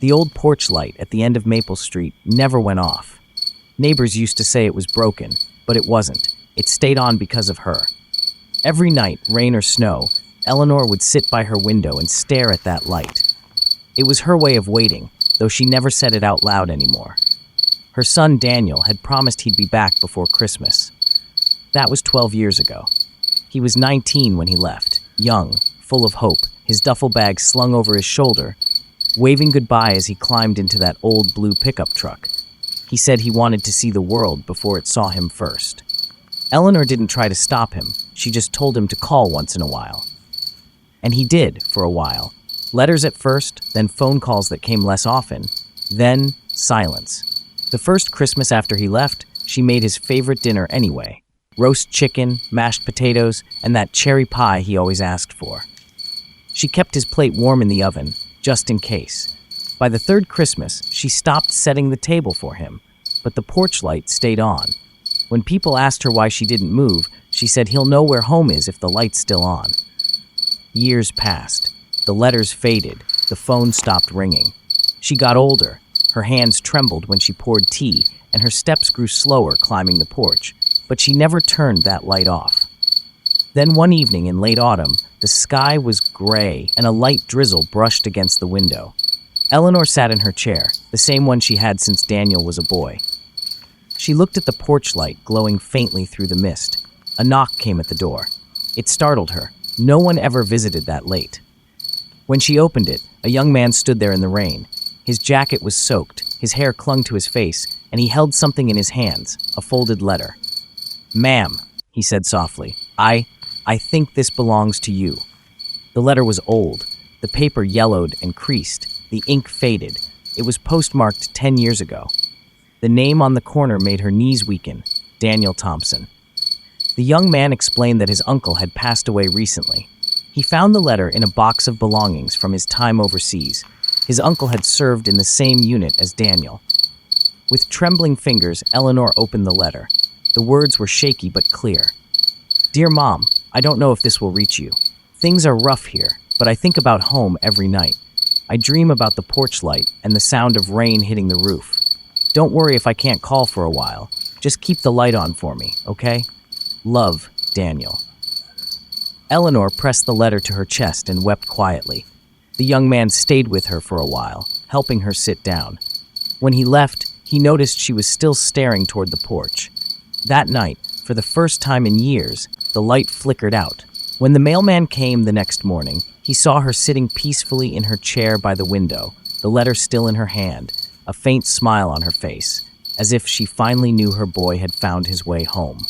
The old porch light at the end of Maple Street never went off. Neighbors used to say it was broken, but it wasn't. It stayed on because of her. Every night, rain or snow, Eleanor would sit by her window and stare at that light. It was her way of waiting, though she never said it out loud anymore. Her son Daniel had promised he'd be back before Christmas. That was 12 years ago. He was 19 when he left, young, full of hope, his duffel bag slung over his shoulder, waving goodbye as he climbed into that old blue pickup truck. He said he wanted to see the world before it saw him first. Eleanor didn't try to stop him. She just told him to call once in a while. And he did, for a while. Letters at first, then phone calls that came less often, then silence. The first Christmas after he left, she made his favorite dinner anyway. Roast chicken, mashed potatoes, and that cherry pie he always asked for. She kept his plate warm in the oven, just in case. By the third Christmas, she stopped setting the table for him, but the porch light stayed on. When people asked her why she didn't move, she said he'll know where home is if the light's still on. Years passed. The letters faded. The phone stopped ringing. She got older. Her hands trembled when she poured tea, and her steps grew slower climbing the porch, but she never turned that light off. Then one evening in late autumn, the sky was gray and a light drizzle brushed against the window. Eleanor sat in her chair, the same one she had since Daniel was a boy. She looked at the porch light glowing faintly through the mist. A knock came at the door. It startled her. No one ever visited that late. When she opened it, a young man stood there in the rain. His jacket was soaked, his hair clung to his face, and he held something in his hands, a folded letter. "Ma'am," he said softly, I think this belongs to you." The letter was old. The paper yellowed and creased. The ink faded. It was postmarked 10 years ago. The name on the corner made her knees weaken. Daniel Thompson. The young man explained that his uncle had passed away recently. He found the letter in a box of belongings from his time overseas. His uncle had served in the same unit as Daniel. With trembling fingers, Eleanor opened the letter. The words were shaky but clear. "Dear Mom, I don't know if this will reach you. Things are rough here, but I think about home every night. I dream about the porch light and the sound of rain hitting the roof. Don't worry if I can't call for a while. Just keep the light on for me, okay? Love, Daniel." Eleanor pressed the letter to her chest and wept quietly. The young man stayed with her for a while, helping her sit down. When he left, he noticed she was still staring toward the porch. That night, for the first time in years, the light flickered out. When the mailman came the next morning, he saw her sitting peacefully in her chair by the window, the letter still in her hand, a faint smile on her face, as if she finally knew her boy had found his way home.